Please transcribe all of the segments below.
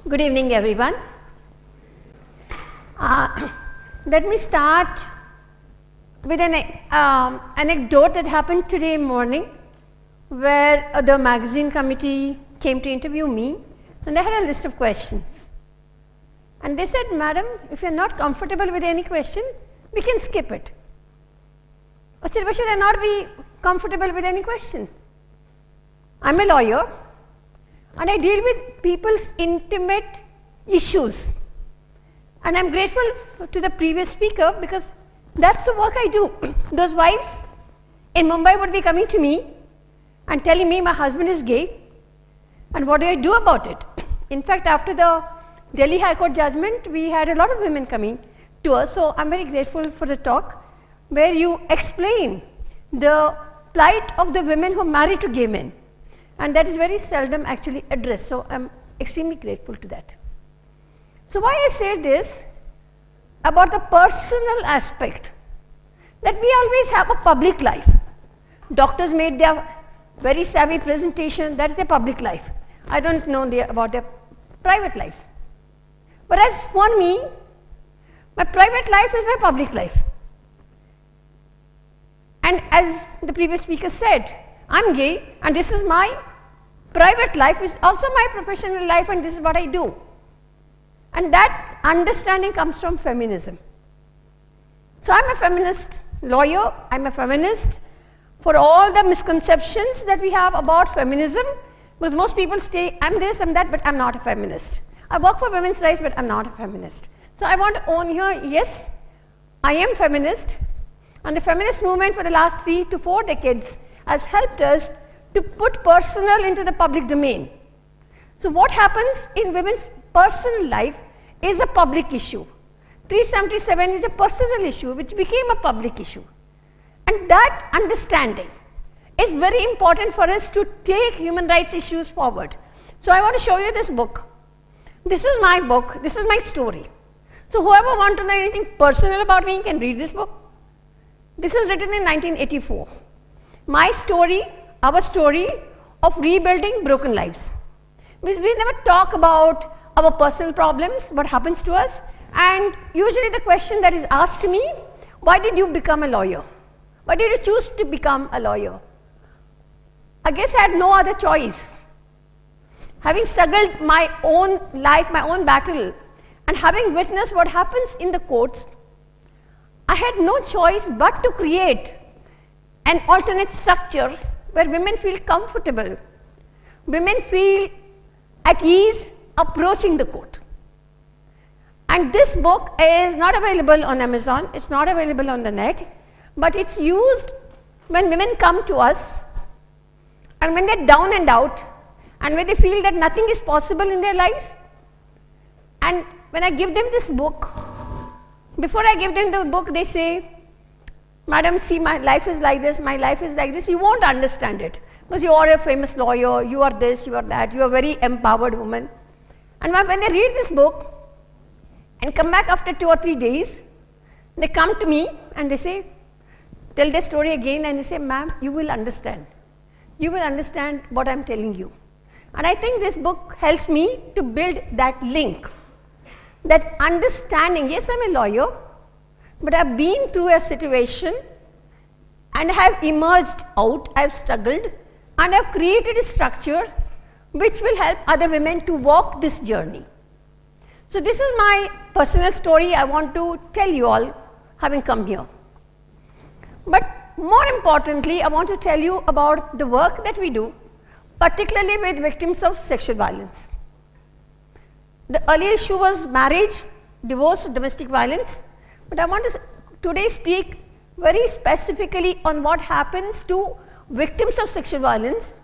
Good evening, everyone. Let me start with an anecdote that happened today morning, where the magazine committee came to interview me, and they had a list of questions. And they said, "Madam, if you're not comfortable with any question, we can skip it." I said, "Why should I not be comfortable with any question? I'm a lawyer, and I deal with people's intimate issues. And I'm grateful to the previous speaker because that's the work I do." Those wives in Mumbai would be coming to me and telling me my husband is gay, and what do I do about it? In fact, after the Delhi High Court judgment, we had a lot of women coming to us, so I'm very grateful for the talk where you explain the plight of the women who are married to gay men, and that is very seldom actually addressed, so I'm extremely grateful to that. So why I say this about the personal aspect, that we always have a public life. Doctors made their very savvy presentation, that's their public life. I don't know about their private lives. But as for me, my private life is my public life. And as the previous speaker said, I'm gay, and this is my private life, is also my professional life, and this is what I do. And that understanding comes from feminism. So I'm a feminist lawyer, I'm a feminist for all the misconceptions that we have about feminism, because most people say, I'm this, I'm that, but I'm not a feminist. I work for women's rights, but I'm not a feminist. So I want to own here, yes, I am feminist, and the feminist movement for the last 3 to 4 decades has helped us to put personal into the public domain. So what happens in women's personal life is a public issue. 377 is a personal issue which became a public issue. And that understanding is very important for us to take human rights issues forward. So I want to show you this book. This is my book, this is my story. So whoever wants to know anything personal about me can read this book. This is written in 1984. My story, our story of rebuilding broken lives. We never talk about our personal problems, what happens to us, and usually the question that is asked to me, why did you become a lawyer? Why did you choose to become a lawyer? I guess I had no other choice. Having struggled my own life, my own battle, and having witnessed what happens in the courts, I had no choice but to create an alternate structure where women feel comfortable, women feel at ease approaching the court. And this book is not available on Amazon, it's not available on the net, but it's used when women come to us and when they're down and out and when they feel that nothing is possible in their lives. And when I give them this book, before I give them the book, they say, "Madam, see, my life is like this, my life is like this." You won't understand it because you are a famous lawyer, you are this, you are that, you are a very empowered woman. And when they read this book and come back after 2 or 3 days, they come to me and they say, tell their story again, and they say, "Ma'am, you will understand. You will understand what I'm telling you." And I think this book helps me to build that link, that understanding. Yes, I'm a lawyer, but I've been through a situation and have emerged out, I've struggled, and I've created a structure which will help other women to walk this journey. So this is my personal story I want to tell you all, having come here. But more importantly, I want to tell you about the work that we do, particularly with victims of sexual violence. The earlier issue was marriage, divorce, domestic violence, but I want to today speak very specifically on what happens to victims of sexual violence,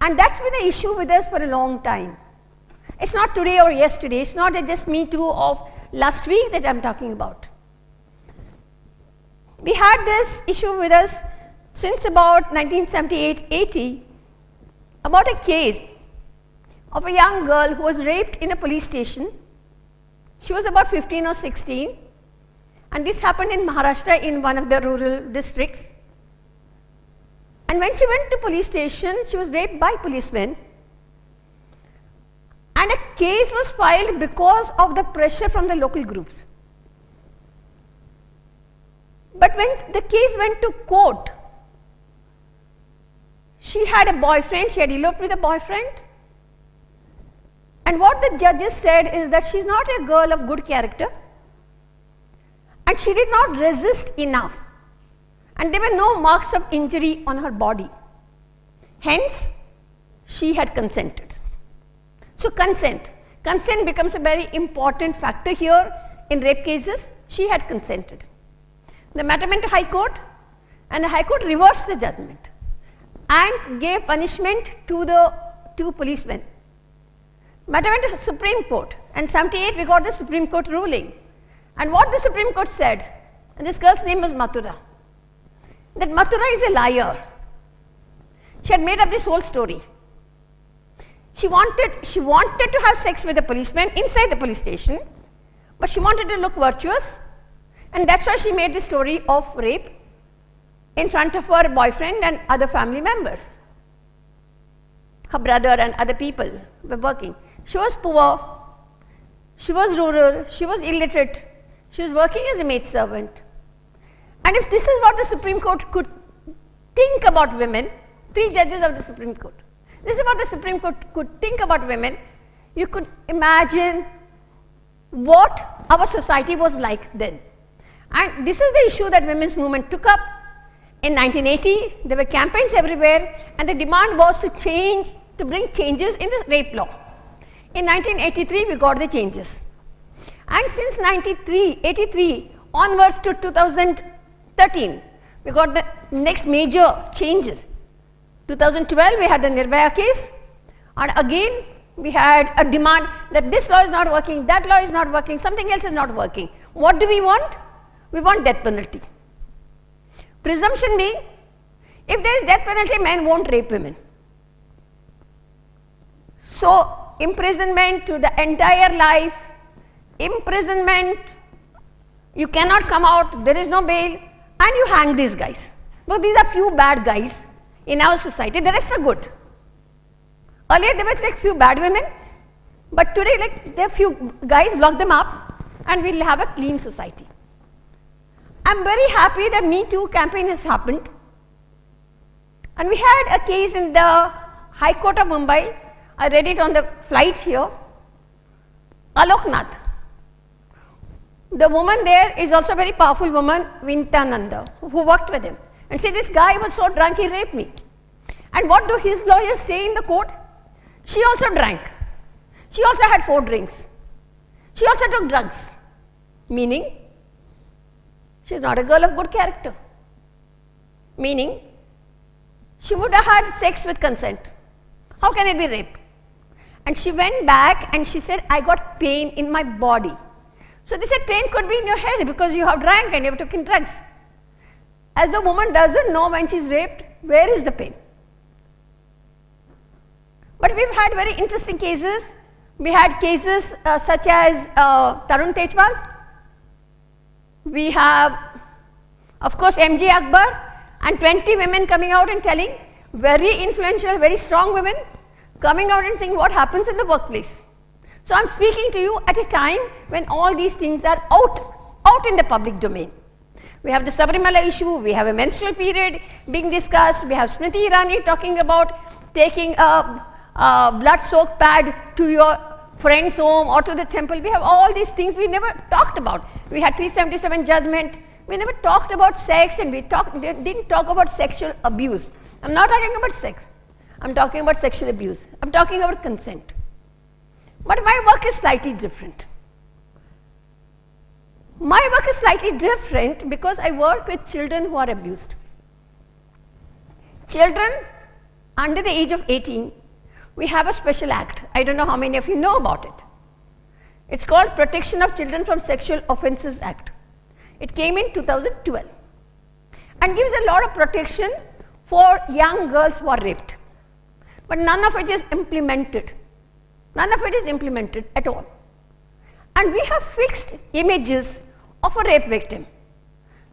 and that's been an issue with us for a long time. It's not today or yesterday, it's not just Me Too of last week that I'm talking about. We had this issue with us since about 1978-80, about a case of a young girl who was raped in a police station. She was about 15 or 16, and this happened in Maharashtra in one of the rural districts. And when she went to police station, she was raped by policemen. And a case was filed because of the pressure from the local groups. But when the case went to court, she had a boyfriend, she had eloped with a boyfriend. And what the judges said is that she's not a girl of good character, and she did not resist enough, and there were no marks of injury on her body. Hence, she had consented. So consent becomes a very important factor here in rape cases. She had consented. The matter went to High Court, and the High Court reversed the judgment and gave punishment to the two policemen. Matter went to Supreme Court, and 78 we got the Supreme Court ruling. And what the Supreme Court said, and this girl's name was Mathura, that Mathura is a liar. She had made up this whole story. She wanted to have sex with a policeman inside the police station, but she wanted to look virtuous, and that's why she made the story of rape in front of her boyfriend and other family members. Her brother and other people were working. She was poor, she was rural, she was illiterate, she was working as a maid servant. And if this is what the Supreme Court could think about women, 3 judges of the Supreme Court, this is what the Supreme Court could think about women, you could imagine what our society was like then. And this is the issue that women's movement took up. In 1980, there were campaigns everywhere, and the demand was to bring changes in the rape law. In 1983, we got the changes. And since 83 onwards to 2013, we got the next major changes. 2012, we had the Nirbhaya case, and again we had a demand that this law is not working, that law is not working, something else is not working. What do we want? We want death penalty. Presumption being, if there is death penalty, men won't rape women. So, imprisonment to the entire life, imprisonment, you cannot come out, there is no bail, and you hang these guys. But these are few bad guys in our society, the rest are good. Earlier there were like few bad women, but today like there are few guys, lock them up, and we'll have a clean society. I'm very happy that Me Too campaign has happened, and we had a case in the High Court of Mumbai. I read it on the flight here. Alok Nath. The woman there is also a very powerful woman, Vinta Nanda, who worked with him, and said this guy was so drunk he raped me. And what do his lawyers say in the court? She also drank. She also had 4 drinks. She also took drugs, meaning she is not a girl of good character, meaning she would have had sex with consent. How can it be rape? And she went back and she said, I got pain in my body. So they said pain could be in your head because you have drank and you have taken drugs. As the woman doesn't know when she is raped, where is the pain? But we've had very interesting cases. We had cases such as Tarun Tejpal. We have, of course, MJ Akbar, and 20 women coming out and telling, very influential, very strong women, coming out and saying what happens in the workplace. So I'm speaking to you at a time when all these things are out in the public domain. We have the Sabarimala issue, we have a menstrual period being discussed, we have Smriti Irani talking about taking a blood-soaked pad to your friend's home or to the temple. We have all these things we never talked about. We had 377 judgment. We never talked about sex, and we didn't talk about sexual abuse. I'm not talking about sex. I'm talking about sexual abuse. I'm talking about consent. But my work is slightly different. My work is slightly different because I work with children who are abused. Children under the age of 18, we have a special act. I don't know how many of you know about it. It's called Protection of Children from Sexual Offences Act. It came in 2012 and gives a lot of protection for young girls who are raped. But none of it is implemented. None of it is implemented at all. And we have fixed images of a rape victim.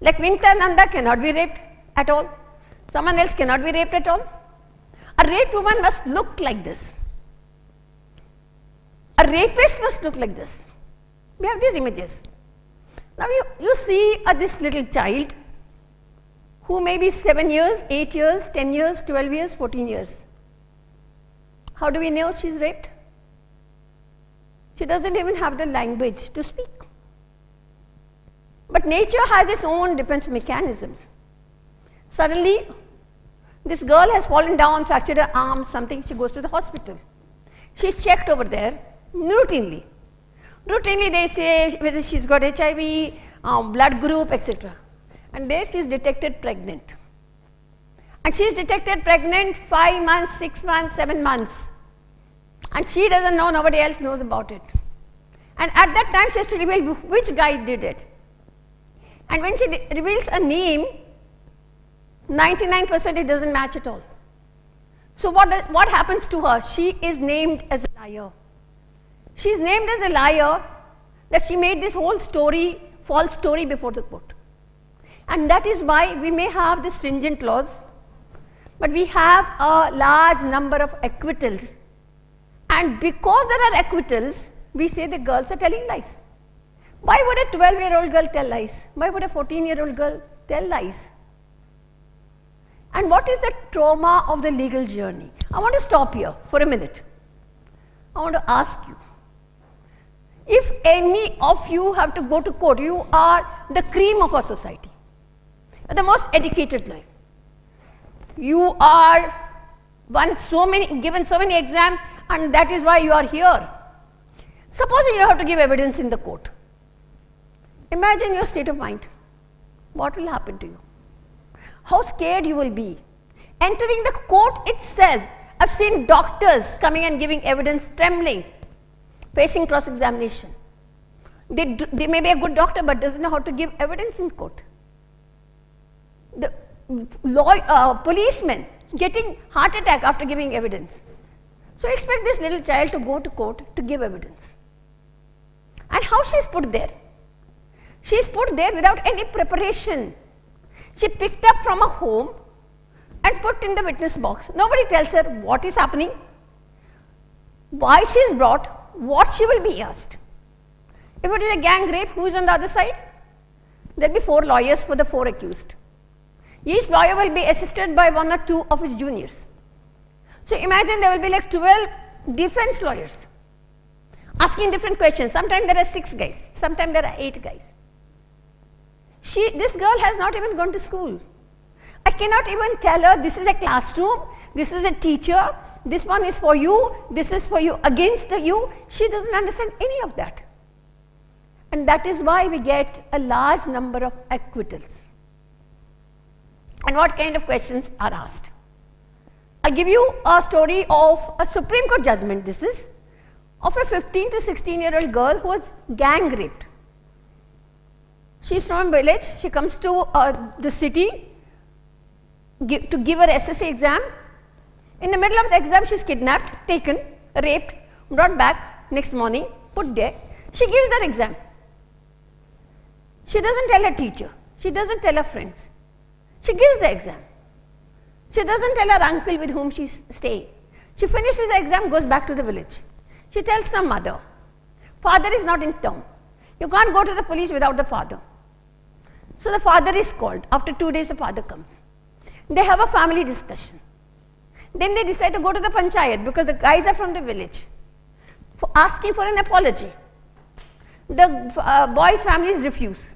Like Vinta Nanda cannot be raped at all. Someone else cannot be raped at all. A raped woman must look like this. A rapist must look like this. We have these images. Now you see this little child who may be 7 years, 8 years, 10 years, 12 years, 14 years. How do we know she's raped? She doesn't even have the language to speak. But nature has its own defense mechanisms. Suddenly, this girl has fallen down, fractured her arm, something, she goes to the hospital. She's checked over there routinely. Routinely they say whether she's got HIV, blood group, etc. And there she is detected pregnant. And she is detected pregnant 5 months, 6 months, 7 months. And she doesn't know, nobody else knows about it. And at that time she has to reveal which guy did it. And when she reveals a name, 99% it doesn't match at all. So what happens to her? She is named as a liar. She is named as a liar that she made this whole story, false story before the court. And that is why we may have the stringent laws, but we have a large number of acquittals. And because there are acquittals, we say the girls are telling lies. Why would a 12-year-old girl tell lies? Why would a 14-year-old girl tell lies? And what is the trauma of the legal journey? I want to stop here for a minute. I want to ask you, if any of you have to go to court, you are the cream of our society, the most educated life. You are given so many exams, and that is why you are here. Supposing you have to give evidence in the court. Imagine your state of mind. What will happen to you? How scared you will be. Entering the court itself, I've seen doctors coming and giving evidence trembling, facing cross-examination. They may be a good doctor but doesn't know how to give evidence in court. The policemen getting heart attack after giving evidence. So expect this little child to go to court to give evidence. And how she is put there? She is put there without any preparation. She picked up from a home and put in the witness box. Nobody tells her what is happening, why she is brought, what she will be asked. If it is a gang rape, who is on the other side? There will be 4 lawyers for the 4 accused. Each lawyer will be assisted by 1 or 2 of his juniors. So imagine there will be like 12 defense lawyers asking different questions. Sometimes there are 6 guys, sometimes there are 8 guys. This girl has not even gone to school. I cannot even tell her this is a classroom, this is a teacher, this one is for you, this is for you, against you. She doesn't understand any of that. And that is why we get a large number of acquittals. And what kind of questions are asked? I'll give you a story of a Supreme Court judgment, this is, of a 15 to 16-year-old girl who was gang raped. She is from a village, she comes to the city to give her SSC exam. In the middle of the exam, she is kidnapped, taken, raped, brought back next morning, put there. She gives that exam. She doesn't tell her teacher, she doesn't tell her friends. She gives the exam. She doesn't tell her uncle with whom she is staying. She finishes the exam, goes back to the village. She tells her mother, father is not in town. You can't go to the police without the father. So the father is called. After 2 days, the father comes. They have a family discussion. Then they decide to go to the panchayat because the guys are from the village, asking for an apology. The boys' families refuse.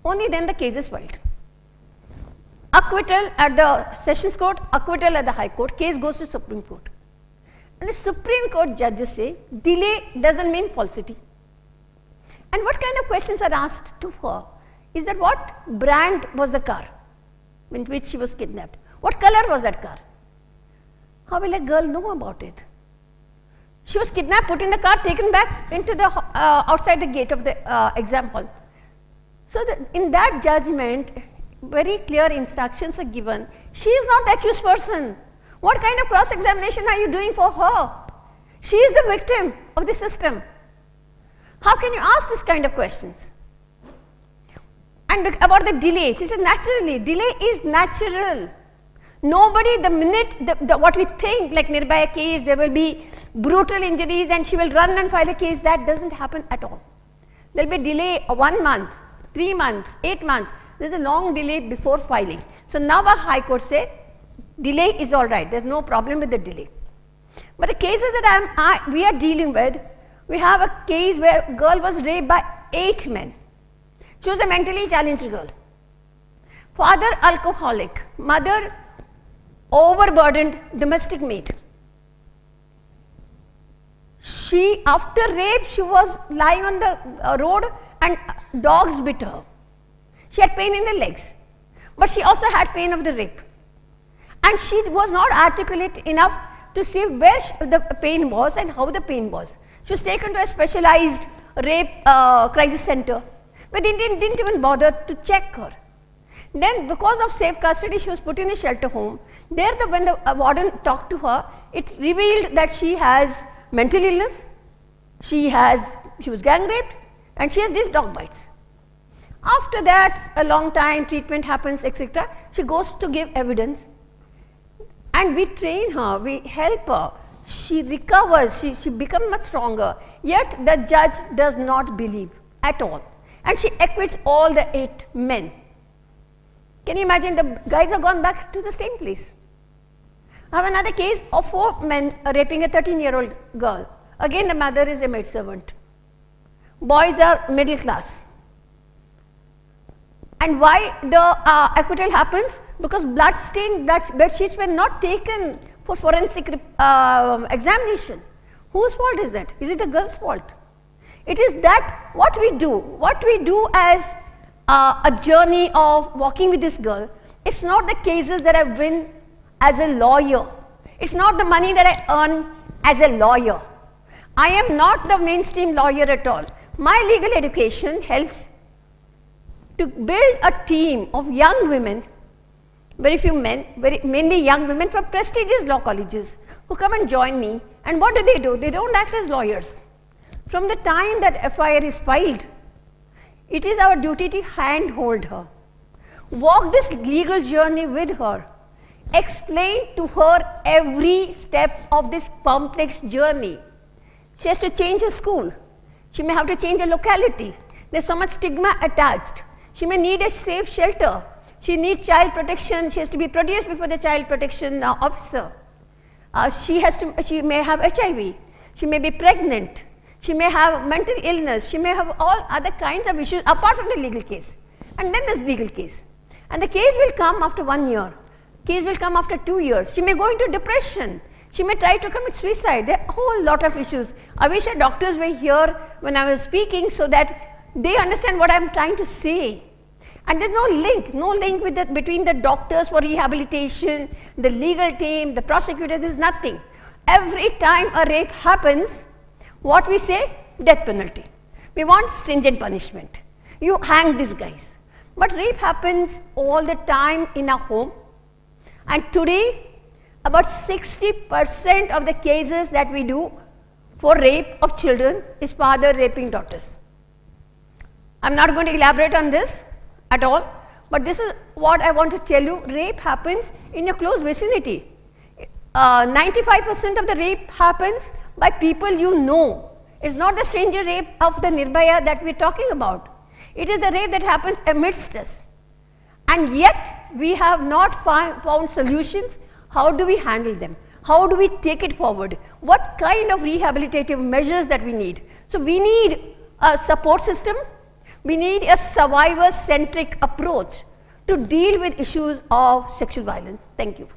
Only then the case is filed. Acquittal at the Sessions Court, acquittal at the High Court, case goes to Supreme Court. And the Supreme Court judges say delay doesn't mean falsity. And what kind of questions are asked to her is that what brand was the car in which she was kidnapped? What color was that car? How will a girl know about it? She was kidnapped, put in the car, taken back into the outside the gate of the exam hall. So in that judgment, very clear instructions are given. She is not the accused person. What kind of cross-examination are you doing for her? She is the victim of the system. How can you ask this kind of questions? And about the delay, she says naturally, delay is natural. Nobody, the minute what we think, like Nirbhaya case, there will be brutal injuries and she will run and file a case. That doesn't happen at all. There will be delay 1 month, 3 months, 8 months. There is a long delay before filing. So now a High Court say delay is all right. There is no problem with the delay. But the cases that we are dealing with, we have a case where a girl was raped by 8 men. She was a mentally challenged girl. Father alcoholic, mother overburdened domestic maid. She, after rape, she was lying on the road and dogs bit her. She had pain in the legs, but she also had pain of the rape. And she was not articulate enough to see where the pain was and how the pain was. She was taken to a specialized rape crisis center, but they didn't even bother to check her. Then because of safe custody, she was put in a shelter home. There, when the warden talked to her, it revealed that she has mental illness, she was gang raped, and she has these dog bites. After that, a long time, treatment happens, etc. She goes to give evidence, and we train her, we help her. She recovers, she becomes much stronger. Yet the judge does not believe at all, and she acquits all the 8 men. Can you imagine? The guys have gone back to the same place. I have another case of 4 men raping a 13-year-old girl. Again, the mother is a maidservant. Boys are middle class. And why the acquittal happens? Because blood-stained bed sheets were not taken for forensic examination. Whose fault is that? Is it the girl's fault? It is that what we do as a journey of walking with this girl, it's not the cases that I win as a lawyer. It's not the money that I earn as a lawyer. I am not the mainstream lawyer at all. My legal education helps to build a team of young women, very few men, mainly young women from prestigious law colleges who come and join me. And what do? They don't act as lawyers. From the time that FIR is filed, it is our duty to handhold her, walk this legal journey with her, explain to her every step of this complex journey. She has to change her school. She may have to change her locality. There's so much stigma attached. She may need a safe shelter. She needs child protection. She has to be produced before the child protection officer. She may have HIV. She may be pregnant. She may have mental illness. She may have all other kinds of issues apart from the legal case. And then there's legal case. And the case will come after 1 year. Case will come after 2 years. She may go into depression. She may try to commit suicide. There are a whole lot of issues. I wish our doctors were here when I was speaking so that they understand what I'm trying to say. And there's no link between the doctors for rehabilitation, the legal team, the prosecutor, there's nothing. Every time a rape happens, what we say? Death penalty. We want stringent punishment. You hang these guys. But rape happens all the time in a home. And today, about 60% of the cases that we do for rape of children is father raping daughters. I'm not going to elaborate on this at all, but this is what I want to tell you. Rape happens in your close vicinity. 95% of the rape happens by people you know. It's not the stranger rape of the Nirbhaya that we're talking about. It is the rape that happens amidst us. And yet, we have not found solutions. How do we handle them? How do we take it forward? What kind of rehabilitative measures that we need? So we need a support system. We need a survivor-centric approach to deal with issues of sexual violence. Thank you.